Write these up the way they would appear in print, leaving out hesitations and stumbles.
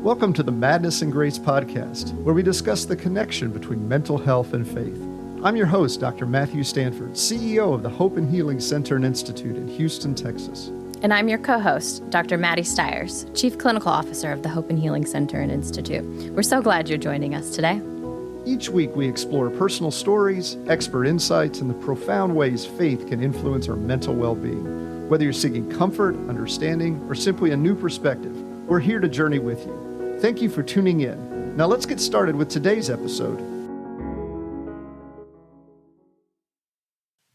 Welcome to the Madness and Grace podcast, where we discuss the connection between mental health and faith. I'm your host, Dr. Matthew Stanford, CEO of the Hope and Healing Center and Institute in Houston, Texas. And I'm your co-host, Dr. Maddie Stiers, Chief Clinical Officer of the Hope and Healing Center and Institute. We're so glad you're joining us today. Each week, we explore personal stories, expert insights, and the profound ways faith can influence our mental well-being. Whether you're seeking comfort, understanding, or simply a new perspective, we're here to journey with you. Thank you for tuning in. Now let's get started with today's episode.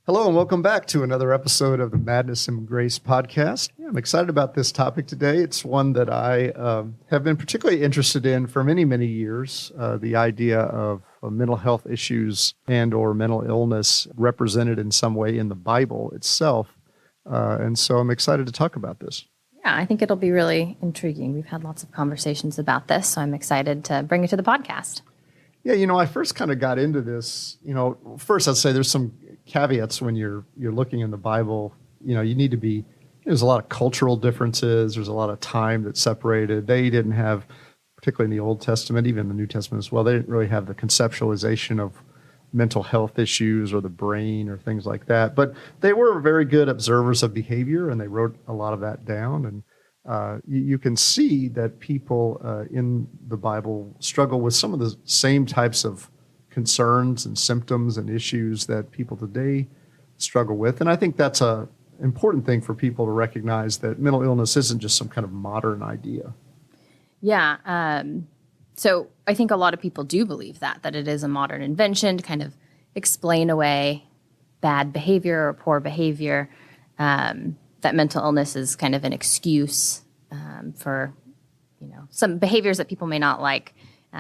Hello and welcome back to another episode of the Madness and Grace podcast. I'm excited about this topic today. It's one that I have been particularly interested in for many, many years, the idea of mental health issues and or mental illness represented in some way in the Bible itself. And so I'm excited to talk about this. Yeah, I think it'll be really intriguing. We've had lots of conversations about this, so I'm excited to bring it to the podcast. Yeah, I first kind of got into this, first I'd say there's some caveats when you're looking in the Bible. You need to be, there's a lot of cultural differences. There's a lot of time that's separated. They didn't have, particularly in the Old Testament, even the New Testament as well, they didn't really have the conceptualization of mental health issues or the brain or things like that. But they were very good observers of behavior, and they wrote a lot of that down. And you can see that people in the Bible struggle with some of the same types of concerns and symptoms and issues that people today struggle with. And I think that's an important thing for people to recognize, that mental illness isn't just some kind of modern idea. Yeah. So I think a lot of people do believe that it is a modern invention to kind of explain away bad behavior or poor behavior, that mental illness is kind of an excuse for, some behaviors that people may not like.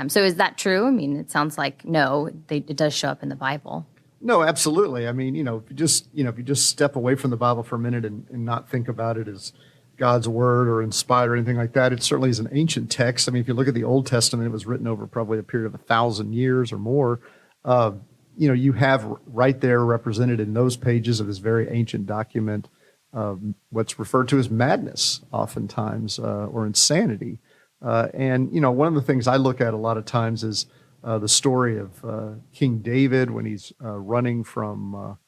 So is that true? I mean, it sounds like no, it does show up in the Bible. No, absolutely. I mean, if you just step away from the Bible for a minute and not think about it as God's word or inspired or anything like that, it certainly is an ancient text. I mean, if you look at the Old Testament, it was written over probably a period of 1,000 years or more. You have right there represented in those pages of this very ancient document what's referred to as madness oftentimes, or insanity. And one of the things I look at a lot of times is the story of King David when he's running from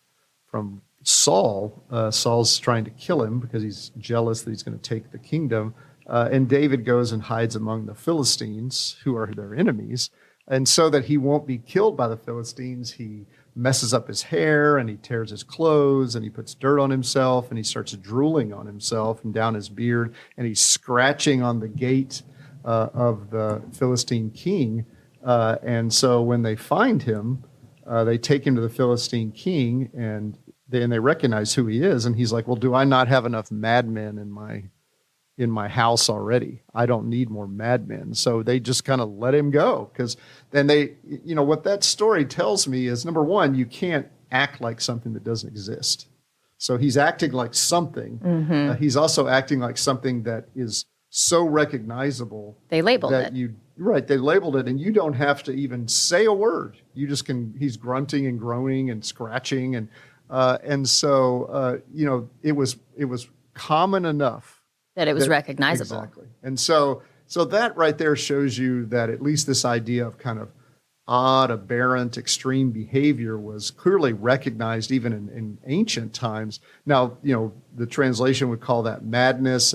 Saul. Saul's trying to kill him because he's jealous that he's going to take the kingdom. And David goes and hides among the Philistines, who are their enemies. And so that he won't be killed by the Philistines, he messes up his hair and he tears his clothes and he puts dirt on himself and he starts drooling on himself and down his beard, and he's scratching on the gate of the Philistine king. And so when they find him, they take him to the Philistine king, and they recognize who he is, and he's like, well, do I not have enough madmen in my house already? I don't need more madmen. So they just kind of let him go, because then what that story tells me is, number one, you can't act like something that doesn't exist. So he's acting like something. Mm-hmm. He's also acting like something that is so recognizable. They labeled it. They labeled it, and you don't have to even say a word. You just can, he's grunting and groaning and scratching, and so it was common enough that it was recognizable. Exactly. And so that right there shows you that at least this idea of kind of odd, aberrant, extreme behavior was clearly recognized even in ancient times. Now, the translation would call that madness,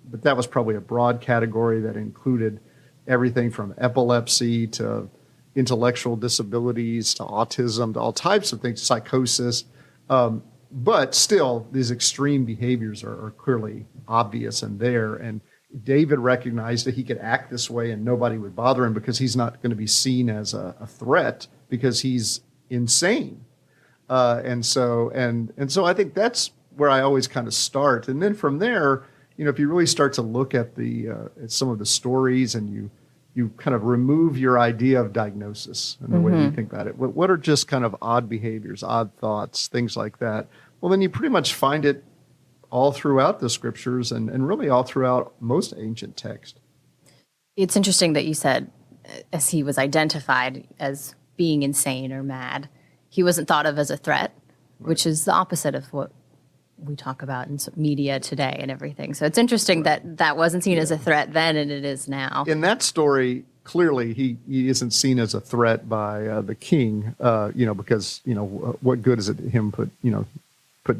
but that was probably a broad category that included everything from epilepsy to intellectual disabilities to autism to all types of things, psychosis. But still, these extreme behaviors are clearly obvious and there. And David recognized that he could act this way and nobody would bother him because he's not going to be seen as a threat because he's insane. And so I think that's where I always kind of start. And then from there, if you really start to look at at some of the stories and you kind of remove your idea of diagnosis and the way you think about it. What are just kind of odd behaviors, odd thoughts, things like that? Well, then you pretty much find it all throughout the scriptures and really all throughout most ancient text. It's interesting that you said, as he was identified as being insane or mad, he wasn't thought of as a threat, right, which is the opposite of what we talk about in media today and everything. So it's interesting that that wasn't seen as a threat then and it is now. In that story, clearly he isn't seen as a threat by the king, because, what good is it to him put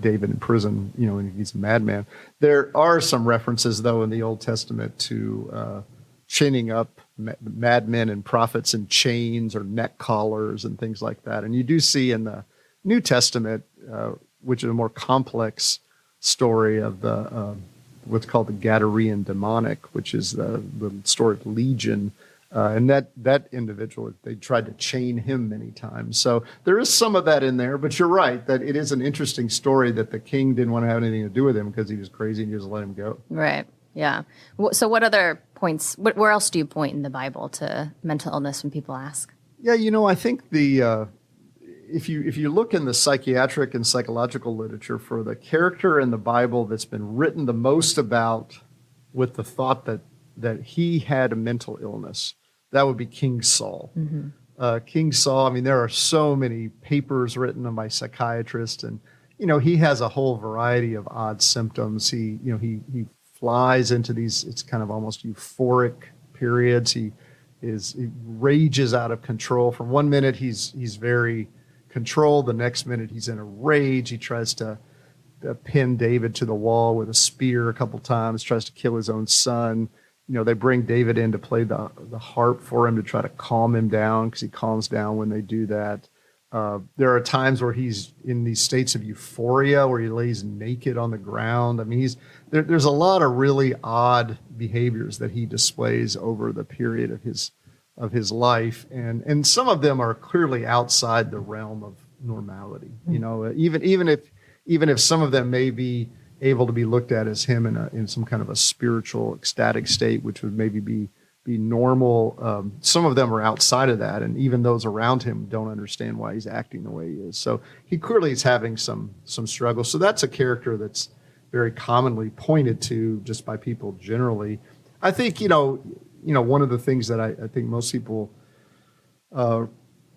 David in prison, and he's a madman. There are some references, though, in the Old Testament to chaining up madmen and prophets in chains or neck collars and things like that. And you do see in the New Testament, which is a more complex story of the what's called the Gadarene demonic, which is the story of Legion. And that individual, they tried to chain him many times. So there is some of that in there, but you're right that it is an interesting story that the king didn't want to have anything to do with him because he was crazy and he just let him go. Right. Yeah. So what other points, where else do you point in the Bible to mental illness when people ask? Yeah, I think if you look in the psychiatric and psychological literature for the character in the Bible that's been written the most about with the thought that he had a mental illness, that would be King Saul. Mm-hmm. King Saul, there are so many papers written by psychiatrists, and, he has a whole variety of odd symptoms. He flies into these, it's kind of almost euphoric periods. He rages out of control. From one minute, he's very controlled. The next minute, he's in a rage. He tries to pin David to the wall with a spear a couple times, tries to kill his own son. They bring David in to play the harp for him to try to calm him down because he calms down when they do that. There are times where he's in these states of euphoria where he lays naked on the ground. There's a lot of really odd behaviors that he displays over the period of his life, and some of them are clearly outside the realm of normality. Even if some of them may be able to be looked at as him in some kind of a spiritual ecstatic state, which would maybe be normal. Some of them are outside of that, and even those around him don't understand why he's acting the way he is. So he clearly is having some struggle. So that's a character that's very commonly pointed to just by people generally. I think, one of the things that I think most people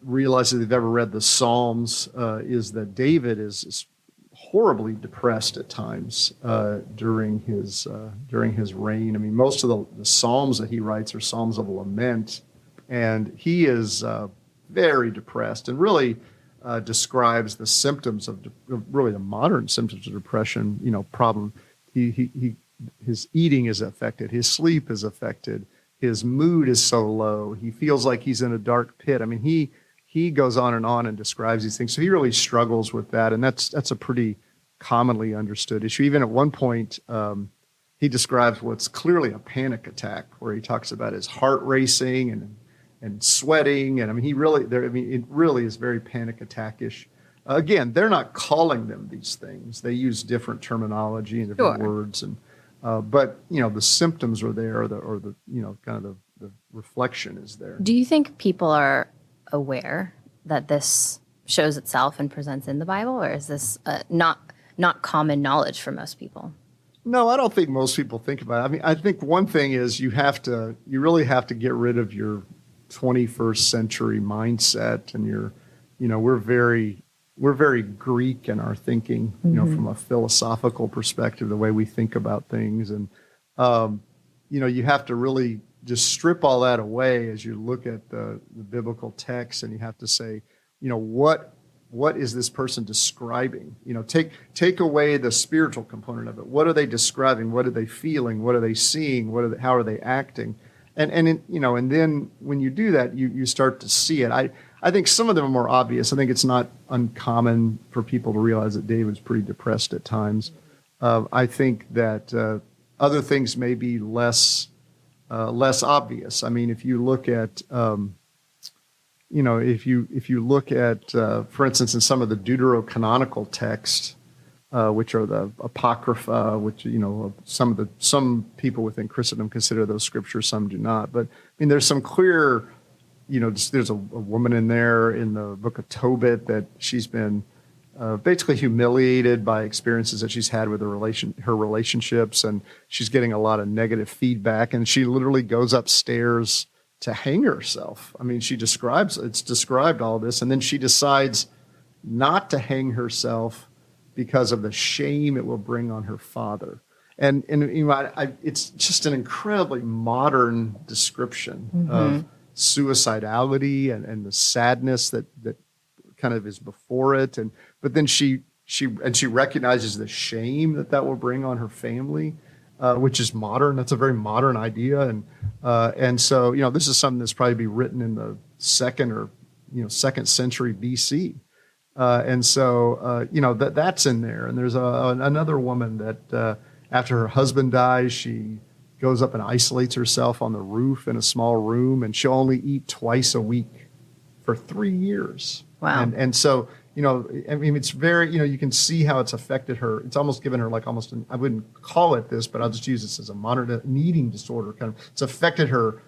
realize if they've ever read the Psalms is that David is horribly depressed at times during his reign. Most of the Psalms that he writes are Psalms of lament, and he is very depressed and really describes the symptoms of really the modern symptoms of depression. Problem. His eating is affected. His sleep is affected. His mood is so low. He feels like he's in a dark pit. He goes on and describes these things. So he really struggles with that, and that's a pretty commonly understood issue. Even at one point, he describes what's clearly a panic attack, where he talks about his heart racing and sweating, and it really is very panic attack-ish. Again, they're not calling them these things; they use different terminology and different words, and but the symptoms are there, or the reflection is there. Do you think people are aware that this shows itself and presents in the Bible, or is this not common knowledge for most people? No, I don't think most people think about it. I think one thing is you really have to get rid of your 21st century mindset, and we're very Greek in our thinking, from a philosophical perspective, the way we think about things, and you have to really just strip all that away as you look at the biblical text, and you have to say, what is this person describing? Take away the spiritual component of it. What are they describing? What are they feeling? What are they seeing? How are they acting? And then when you do that, you start to see it. I think some of them are more obvious. I think it's not uncommon for people to realize that David's pretty depressed at times. I think that other things may be less obvious. If you look at, if you look at, for instance, in some of the deuterocanonical texts, which are the Apocrypha, which some people within Christendom consider those scriptures, some do not. But there's some clear, there's a woman in there in the book of Tobit that she's been basically humiliated by experiences that she's had with her relationships, and she's getting a lot of negative feedback, and she literally goes upstairs to hang herself. It's described all this, and then she decides not to hang herself because of the shame it will bring on her father. And you know, it's just an incredibly modern description of suicidality and the sadness that kind of is before it. But then she recognizes the shame that will bring on her family, which is modern. That's a very modern idea. And so, you know, this is something that's probably be written in the second century BC. And so, you know, that's in there. And there's another woman that after her husband dies, she goes up and isolates herself on the roof in a small room, and she'll only eat twice a week for 3 years. Wow. And so, you know, I mean, it's very, you know, you can see how it's affected her. It's almost given her like I wouldn't call it this, but I'll just use this as a modern eating disorder kind of. It's affected her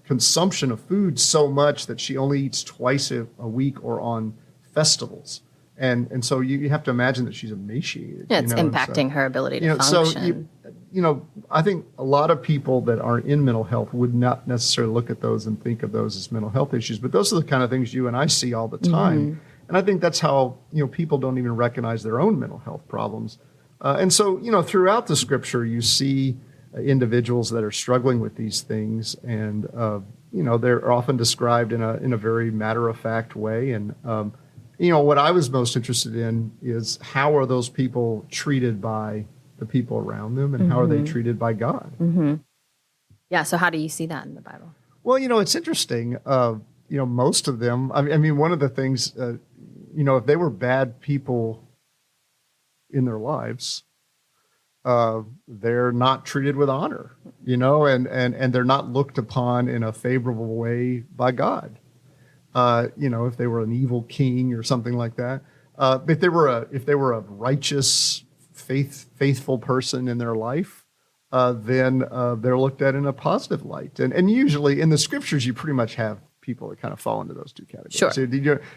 consumption of food so much that she only eats twice a week or on festivals. And so you have to imagine that she's emaciated. Yeah, it's impacting her ability to function. So, you know, I think a lot of people that are in mental health would not necessarily look at those and think of those as mental health issues, but those are the kind of things you and I see all the time. And I think that's how, you know, people don't even recognize their own mental health problems. And so, you know, throughout the scripture, you see individuals that are struggling with these things, and, you know, they're often described in a very matter-of-fact way. And, you know, what I was most interested in is how are those people treated by the people around them, and how are they treated by God? Yeah, so how do you see that in the Bible? Well, you know, it's interesting. You know, most of them, I mean, one of the things, you know, if they were bad people in their lives, they're not treated with honor, you know, and they're not looked upon in a favorable way by God. You know, if they were an evil king or something like that. If they were a righteous, faithful person in their life, then they're looked at in a positive light. And usually in the scriptures, you pretty much have people that kind of fall into those two categories. Sure. So,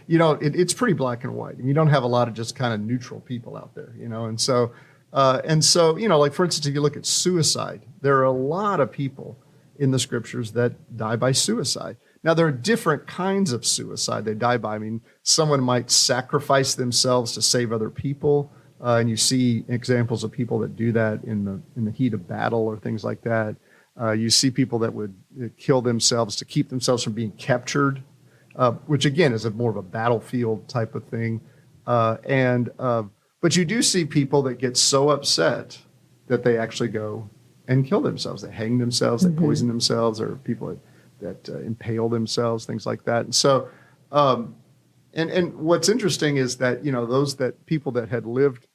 you know, it's pretty black and white. And you don't have a lot of just kind of neutral people out there, you know. And so, you know, like for instance, if you look at suicide, there are a lot of people in the scriptures that die by suicide. Now, there are different kinds of suicide they die by. I mean, someone might sacrifice themselves to save other people. And you see examples of people that do that in the heat of battle or things like that. You see people that would kill themselves to keep themselves from being captured, which again is more of a battlefield type of thing. But you do see people that get so upset that they actually go and kill themselves. They hang themselves, they poison themselves, or people that impale themselves, things like that. And so, and what's interesting is that, you know, people that had lived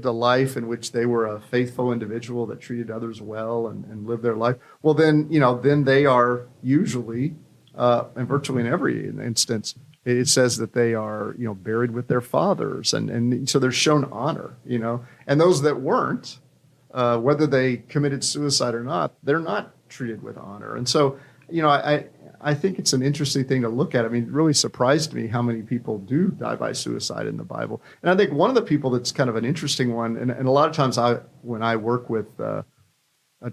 a life in which they were a faithful individual that treated others well and lived their life. Well, then, you know, then they are usually, and virtually in every instance, it says that they are, you know, buried with their fathers. And so they're shown honor, you know, and those that weren't, whether they committed suicide or not, they're not treated with honor. And so, you know, I think it's an interesting thing to look at. I mean, it really surprised me how many people do die by suicide in the Bible. And I think one of the people that's kind of an interesting one, and a lot of times when I work with a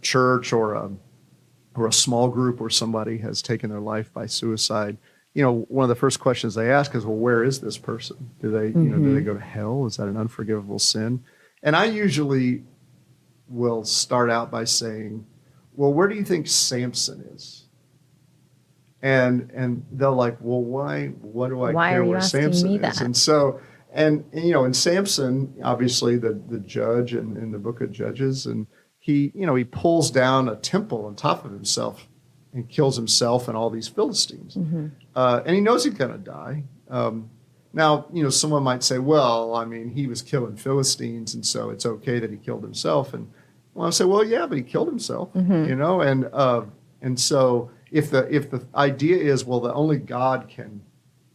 church or a small group where somebody has taken their life by suicide, you know, one of the first questions they ask is, well, where is this person? Do they, you know, do they go to hell? Is that an unforgivable sin? And I usually will start out by saying, well, where do you think Samson is? And they'll like, well, why? What do I care where Samson is? And so, and you know, and Samson, obviously the judge in the book of Judges, and he pulls down a temple on top of himself and kills himself and all these Philistines. And he knows he's going to die. Now, you know, someone might say, well, I mean, he was killing Philistines, and so it's okay that he killed himself. And well, I say, well, yeah, but he killed himself, you know, and so. If the idea is, well, that only God can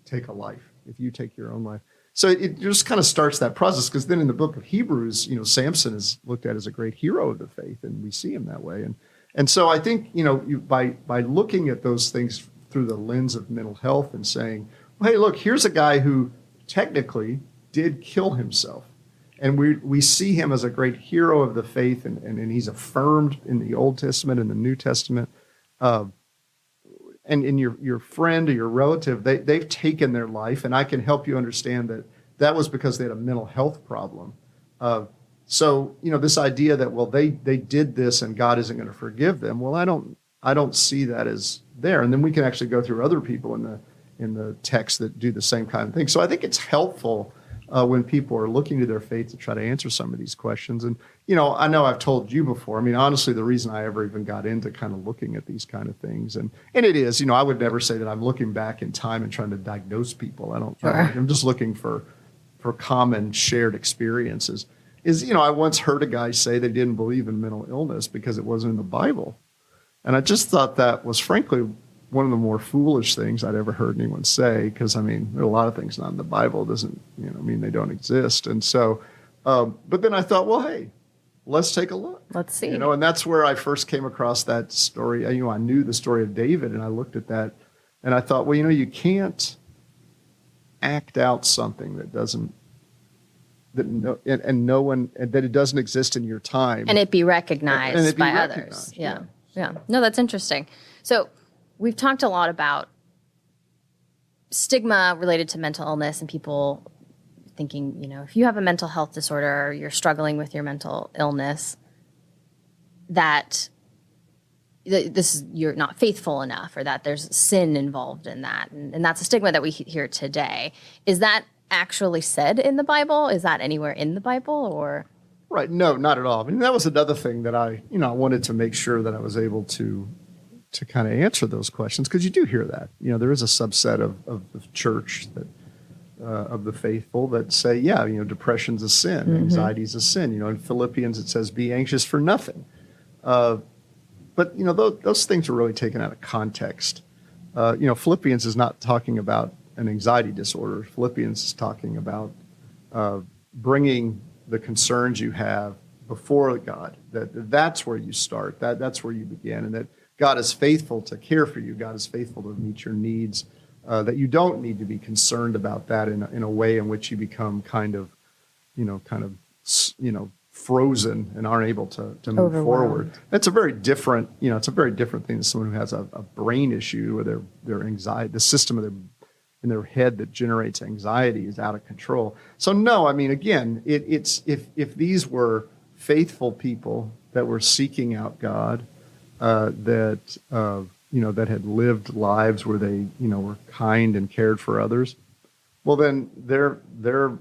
take a life, if you take your own life. So it just kind of starts that process, because then in the book of Hebrews, you know, Samson is looked at as a great hero of the faith, and we see him that way. And so I think, you know, by looking at those things through the lens of mental health and saying, well, hey, look, here's a guy who technically did kill himself. And we see him as a great hero of the faith, and he's affirmed in the Old Testament and the New Testament. And in your friend or your relative, they've taken their life, and I can help you understand that that was because they had a mental health problem. So, this idea that, well, they did this and God isn't going to forgive them. Well, I don't see that as there. And then we can actually go through other people in the text that do the same kind of thing. So I think it's helpful when people are looking to their faith to try to answer some of these questions. And, I know I've told you before, I mean, honestly, the reason I ever even got into kind of looking at these kind of things, and it is, I would never say that I'm looking back in time and trying to diagnose people. I'm just looking for common shared experiences. I once heard a guy say they didn't believe in mental illness because it wasn't in the Bible. And I just thought that was, frankly, one of the more foolish things I'd ever heard anyone say, because, there are a lot of things not in the Bible. It doesn't, mean they don't exist. And so, but then I thought, well, hey, let's take a look. Let's see. And that's where I first came across that story. I knew the story of David, and I looked at that, and I thought, well, you can't act out something that doesn't, that it doesn't exist in your time. And it be recognized by others. Yeah. No, that's interesting. So we've talked a lot about stigma related to mental illness and people thinking, if you have a mental health disorder or you're struggling with your mental illness, that you're not faithful enough, or that there's sin involved in that. And that's a stigma that we hear today. Is that actually said in the Bible? Is that anywhere in the Bible, or? Right. No, not at all. That was another thing that I wanted to make sure that I was able to kind of answer those questions, because you do hear that. There is a subset of the church that of the faithful that say, depression's a sin, mm-hmm. Anxiety's a sin. In Philippians it says, be anxious for nothing. But those things are really taken out of context. Philippians is not talking about an anxiety disorder. Philippians is talking about bringing the concerns you have before God. That's where you start. That's where you begin, and that God is faithful to care for you. God is faithful to meet your needs. That you don't need to be concerned about that in a way in which you become kind of frozen and aren't able to move forward. That's a very different, it's a very different thing than someone who has a brain issue where their anxiety, the system in their head that generates anxiety is out of control. So no, again, it's if these were faithful people that were seeking out God, that had lived lives where they, were kind and cared for others, well, then their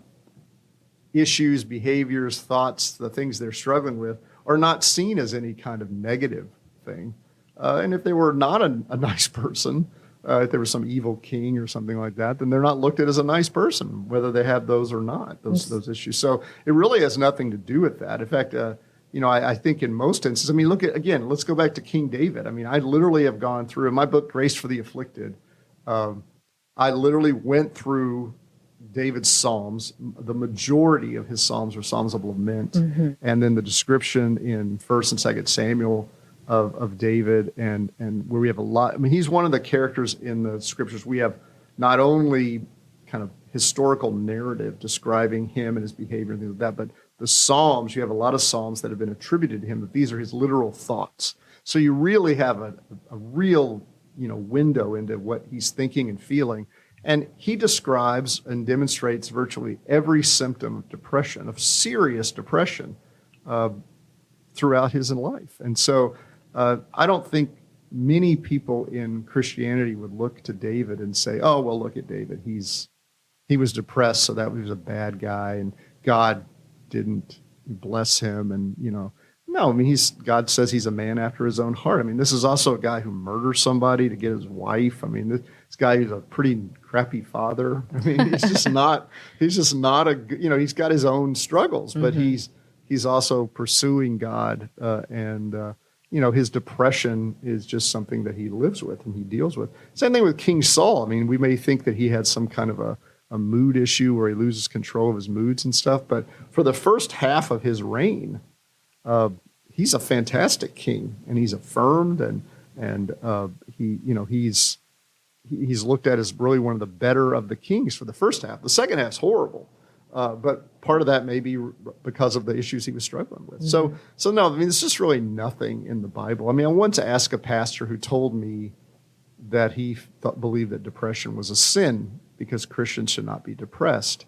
issues, behaviors, thoughts, the things they're struggling with are not seen as any kind of negative thing. And if they were not a nice person, if there was some evil king or something like that, then they're not looked at as a nice person, whether they have those or not, those issues. So it really has nothing to do with that. In fact, I think in most instances, let's go back to King David. I literally have gone through, in my book, Grace for the Afflicted, I literally went through David's Psalms. The majority of his Psalms were Psalms of lament. Mm-hmm. And then the description in 1st and 2nd Samuel of David, and where we have a lot. He's one of the characters in the scriptures. We have not only kind of historical narrative describing him and his behavior and things like that, but the Psalms, you have a lot of Psalms that have been attributed to him, that these are his literal thoughts. So you really have a real, window into what he's thinking and feeling. And he describes and demonstrates virtually every symptom of depression, of serious depression, throughout his life. And so I don't think many people in Christianity would look to David and say, oh, well, look at David. He was depressed, so that was a bad guy, and God didn't bless him. And, no, God says he's a man after his own heart. this is also a guy who murders somebody to get his wife. This guy is a pretty crappy father. He's just not a, he's got his own struggles, but mm-hmm. he's also pursuing God, and his depression is just something that he lives with and he deals with. Same thing with King Saul. We may think that he had some kind of a mood issue where he loses control of his moods and stuff, but for the first half of his reign, he's a fantastic king, and he's affirmed, and he's looked at as really one of the better of the kings for the first half. The second half's horrible, but part of that may be because of the issues he was struggling with. Mm-hmm. So no, there's just really nothing in the Bible. I once asked a pastor who told me that he believed that depression was a sin because Christians should not be depressed.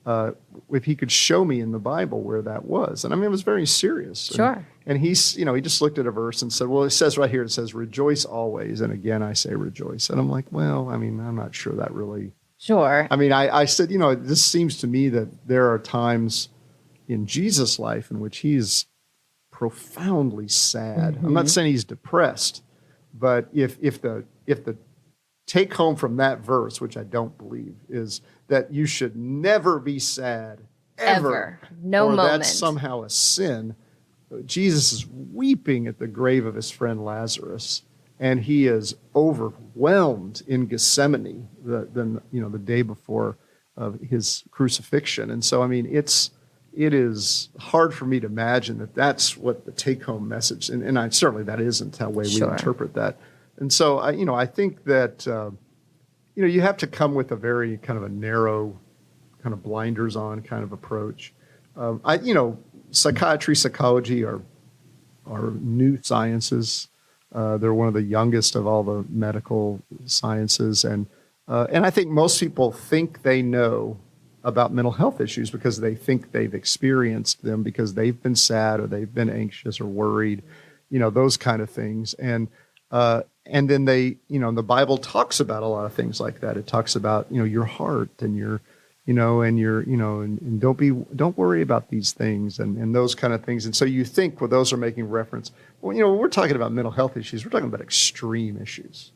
if he could show me in the Bible where that was. And I mean, it was very serious. Sure. And he's, he just looked at a verse and said, well, it says right here, it says, rejoice always. And again, I say rejoice. And I'm like, well, I mean, I'm not sure that really. Sure. I mean, I said, this seems to me that there are times in Jesus' life in which he's profoundly sad. I'm not saying he's depressed, but if the take home from that verse, which I don't believe, is that you should never be sad ever. No or moment. That's somehow a sin. Jesus is weeping at the grave of his friend Lazarus, and he is overwhelmed in Gethsemane the day before his crucifixion. And so, I mean, it is hard for me to imagine that that's what the take-home message, and certainly that isn't the way we interpret that. And so, I think that, you have to come with a very kind of a narrow, kind of blinders on kind of approach. Psychiatry, psychology are new sciences. They're one of the youngest of all the medical sciences. And I think most people think they know about mental health issues because they think they've experienced them because they've been sad or they've been anxious or worried, those kind of things. And then the Bible talks about a lot of things like that. It talks about, your heart and and don't worry about these things and those kind of things. And so you think, well, those are making reference. Well, when we're talking about mental health issues, we're talking about extreme issues.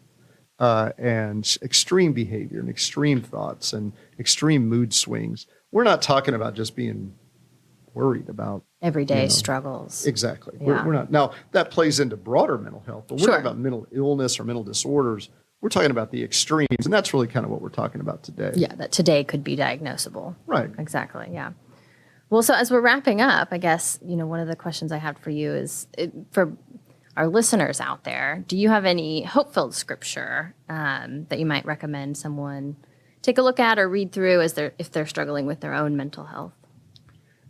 And extreme behavior and extreme thoughts and extreme mood swings. We're not talking about just being worried about everyday struggles. Exactly. Yeah. We're not. Now, that plays into broader mental health, but we're talking about mental illness or mental disorders. We're talking about the extremes, and that's really kind of what we're talking about today. Yeah, that today could be diagnosable. Right. Exactly, yeah. Well, so as we're wrapping up, I guess, one of the questions I have for you is, for our listeners out there, do you have any hope-filled scripture that you might recommend someone take a look at or read through if they're struggling with their own mental health?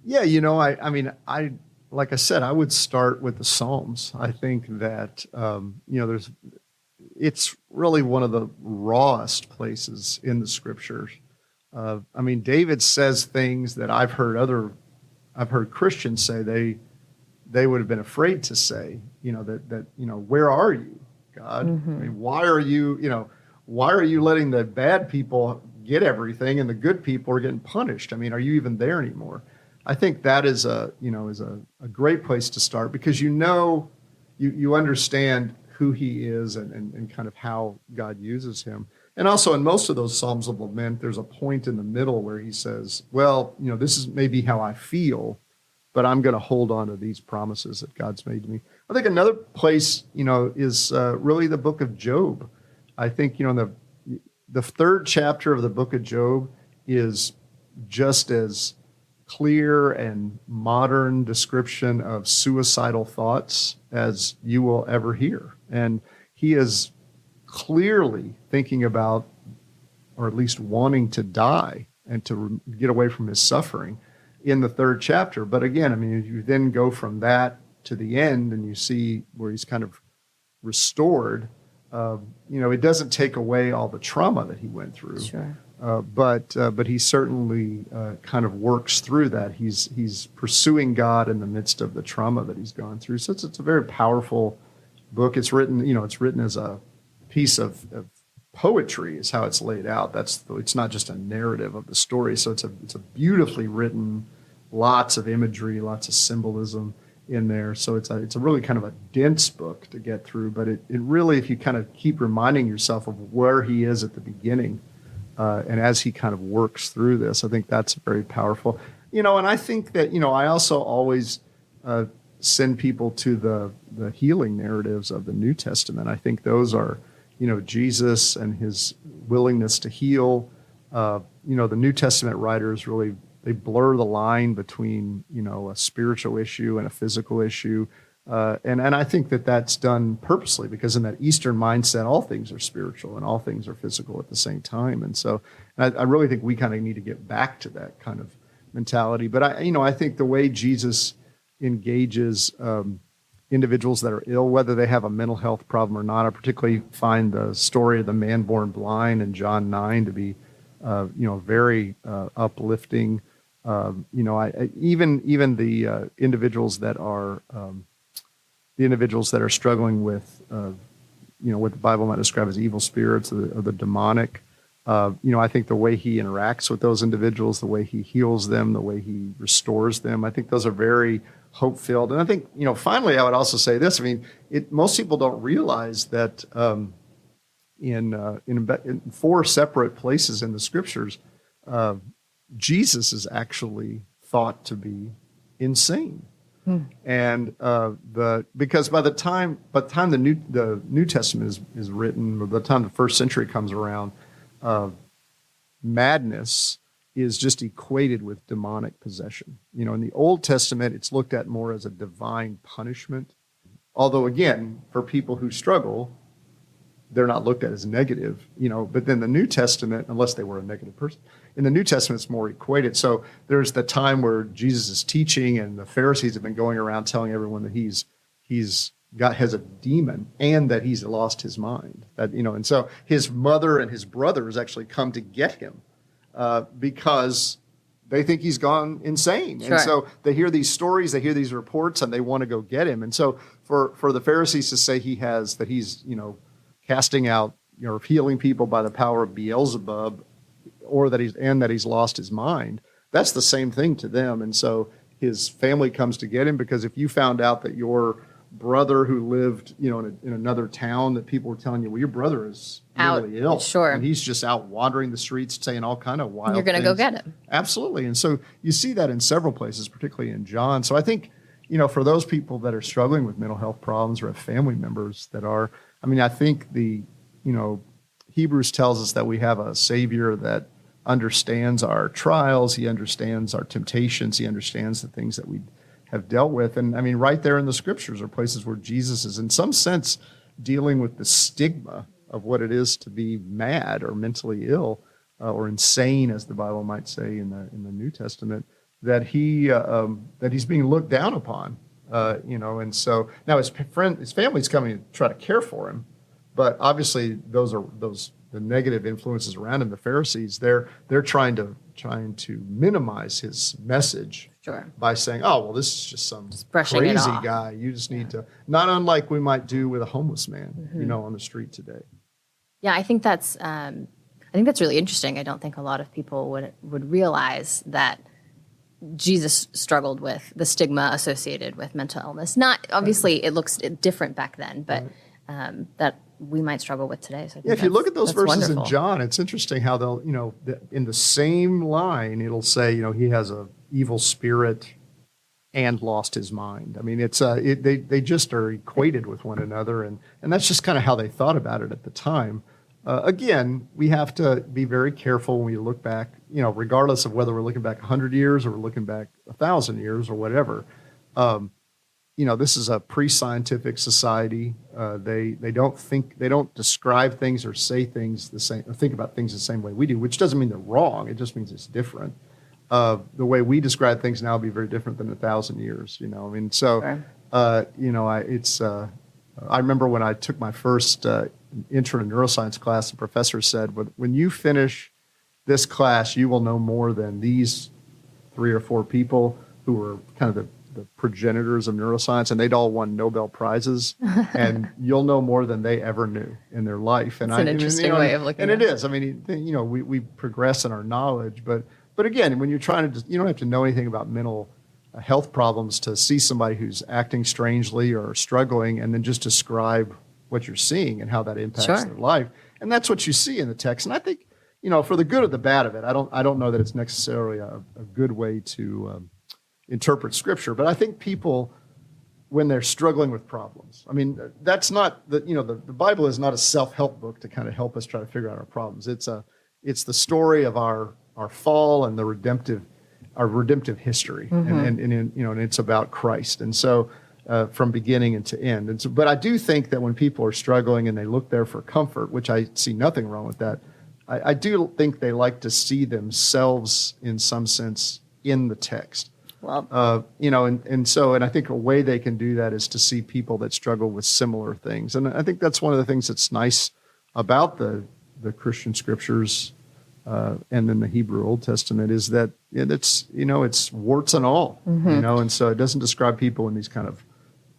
Yeah, I like I said, I would start with the Psalms. I think that it's really one of the rawest places in the scriptures. David says things that I've heard Christians say they would have been afraid to say, where are you, God? Mm-hmm. Why are you letting the bad people get everything and the good people are getting punished? Are you even there anymore? I think that is a great place to start because you understand who he is and kind of how God uses him. And also in most of those Psalms of Lament, there's a point in the middle where he says, well, this is maybe how I feel, but I'm going to hold on to these promises that God's made to me. I think another place, is really the book of Job. I think, the third chapter of the book of Job is just as clear and modern description of suicidal thoughts as you will ever hear. And he is clearly thinking about, or at least wanting to die and to get away from his suffering in the third chapter. But again, you then go from that to the end and you see where he's kind of restored. It doesn't take away all the trauma that he went through. Sure. But he certainly kind of works through that. He's pursuing God in the midst of the trauma that he's gone through. So it's a very powerful book. It's written as a piece of poetry is how it's laid out. It's not just a narrative of the story. So it's a beautifully written, lots of imagery, lots of symbolism in there. So it's a really kind of a dense book to get through. But it really, if you kind of keep reminding yourself of where he is at the beginning, and as he kind of works through this, I think that's very powerful. And I think that, I also always send people to the healing narratives of the New Testament. I think those are, Jesus and his willingness to heal. The New Testament writers really, they blur the line between, a spiritual issue and a physical issue. And I think that that's done purposely because in that Eastern mindset, all things are spiritual and all things are physical at the same time. And so I really think we kind of need to get back to that kind of mentality. But I think the way Jesus engages individuals that are ill, whether they have a mental health problem or not, I particularly find the story of the man born blind in John 9 to be very uplifting. Even the individuals that are struggling with what the Bible might describe as evil spirits or the demonic. I think the way he interacts with those individuals, the way he heals them, the way he restores them, I think those are very hope-filled. And I think, finally, I would also say this. I mean, most people don't realize that in 4 separate places in the Scriptures, Jesus is actually thought to be insane. And because by the time the New Testament is written, or by the time the first century comes around, madness is just equated with demonic possession. In the Old Testament, it's looked at more as a divine punishment. Although, again, for people who struggle, they're not looked at as negative, But then the New Testament, unless they were a negative person, in the New Testament, it's more equated. So there's the time where Jesus is teaching, and the Pharisees have been going around telling everyone that has a demon and that he's lost his mind. And so his mother and his brothers actually come to get him because they think he's gone insane. Sure. And so they hear these stories, they hear these reports, and they want to go get him. And so for the Pharisees to say he's casting out, healing people by the power of Beelzebub, or that he's lost his mind, that's the same thing to them. And so his family comes to get him, because if you found out that your brother who lived, in another town, that people were telling you, well, your brother is really ill, sure, and he's just out wandering the streets saying all kind of wild things. You're going to go get him. Absolutely. And so you see that in several places, particularly in John. So I think, for those people that are struggling with mental health problems, or have family members that are, I think Hebrews tells us that we have a Savior that understands our trials. He understands our temptations. He understands the things that we have dealt with. And right there in the Scriptures are places where Jesus is, in some sense, dealing with the stigma of what it is to be mad or mentally ill or insane, as the Bible might say in the New Testament, that he's being looked down upon. And so now his family's coming to try to care for him, but obviously the negative influences around him, the Pharisees, they're trying to minimize his message. Sure. By saying, oh, well, this is just some crazy guy. You just need to, not unlike we might do with a homeless man, on the street today. Yeah, I think that's really interesting. I don't think a lot of people would realize that Jesus struggled with the stigma associated with mental illness. Not obviously, it looks different back then, but that we might struggle with today. So if you look at those verses wonderful. In John, it's interesting how they'll, in the same line, it'll say, he has a evil spirit and lost his mind. It's they just are equated with one another, and that's just kind of how they thought about it at the time. Again, we have to be very careful when we look back, regardless of whether we're looking back 100 years or we're looking back 1,000 years or whatever. This is a pre-scientific society. They don't describe things or say things the same, or think about things the same way we do, which doesn't mean they're wrong. It just means it's different. The way we describe things now will be very different than 1,000 years. Sure. I remember when I took my first intro to neuroscience class, the professor said, when you finish this class, you will know more than these 3 or 4 people who were kind of the progenitors of neuroscience, and they'd all won Nobel Prizes, and you'll know more than they ever knew in their life. And it's an interesting way of looking at it. And it is. We progress in our knowledge, but again, when you're trying to, you don't have to know anything about mental health problems to see somebody who's acting strangely or struggling, and then just describe what you're seeing and how that impacts Sure. their life. And that's what you see in the text. And I think, for the good or the bad of it, I don't know that it's necessarily a good way to interpret Scripture. But I think people, when they're struggling with problems, that's not the Bible is not a self-help book to kind of help us try to figure out our problems. It's the story of our fall and our redemptive history, and it's about Christ. And so from beginning and to end. And so, but I do think that when people are struggling and they look there for comfort, which I see nothing wrong with that, I do think they like to see themselves in some sense in the text. Well, and I think a way they can do that is to see people that struggle with similar things. And I think that's one of the things that's nice about the Christian Scriptures, and then the Hebrew Old Testament, is that it's warts and all, and so it doesn't describe people in these kind of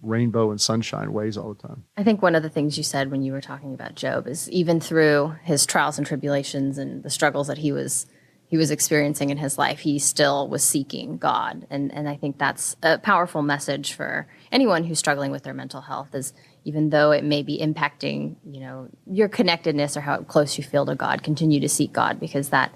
rainbow and sunshine ways all the time. I think one of the things you said when you were talking about Job is even through his trials and tribulations and the struggles that he was experiencing in his life, he still was seeking God. And I think that's a powerful message for anyone who's struggling with their mental health, is even though it may be impacting, your connectedness or how close you feel to God, continue to seek God, because that,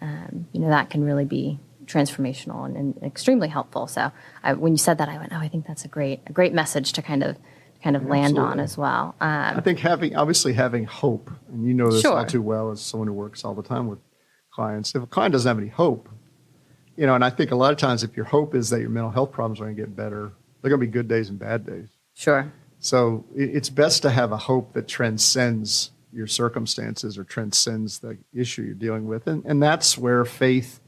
that can really be transformational and extremely helpful. So when you said that, I went, I think that's a great message to kind of land on as well. I think having hope, and you know this all too well as someone who works all the time with clients. If a client doesn't have any hope, and I think a lot of times if your hope is that your mental health problems are going to get better, they're going to be good days and bad days. Sure. So it's best to have a hope that transcends your circumstances or transcends the issue you're dealing with. And that's where faith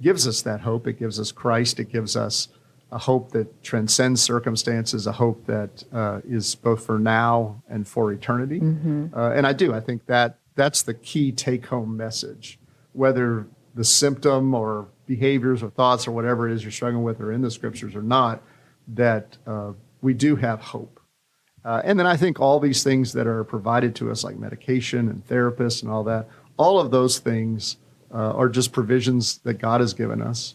gives us that hope. It gives us Christ. It gives us a hope that transcends circumstances, a hope that is both for now and for eternity. And I think that's the key take-home message. Whether the symptom or behaviors or thoughts or whatever it is you're struggling with are in the scriptures or not, that we do have hope. And then I think all these things that are provided to us, like medication and therapists and all that, all of those things are just provisions that God has given us.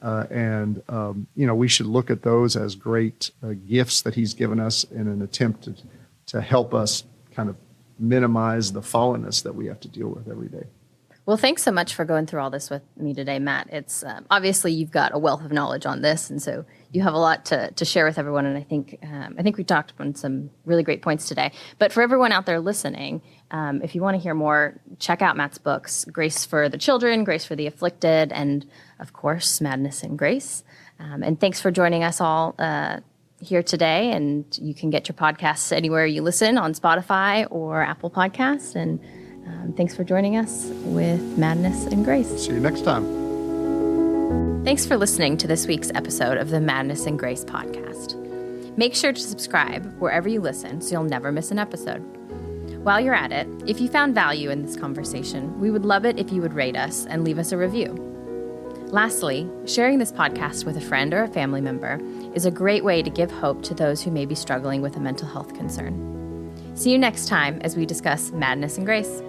And we should look at those as great gifts that he's given us in an attempt to help us kind of minimize the fallenness that we have to deal with every day. Well, thanks so much for going through all this with me today, Matt. It's obviously you've got a wealth of knowledge on this, and so you have a lot to share with everyone. And I think we talked on some really great points today. But for everyone out there listening, if you want to hear more, check out Matt's books: Grace for the Children, Grace for the Afflicted, and of course, Madness and Grace. And thanks for joining us all here today. And you can get your podcasts anywhere you listen, on Spotify or Apple Podcasts. And thanks for joining us with Madness and Grace. See you next time. Thanks for listening to this week's episode of the Madness and Grace podcast. Make sure to subscribe wherever you listen so you'll never miss an episode. While you're at it, if you found value in this conversation, we would love it if you would rate us and leave us a review. Lastly, sharing this podcast with a friend or a family member is a great way to give hope to those who may be struggling with a mental health concern. See you next time as we discuss Madness and Grace.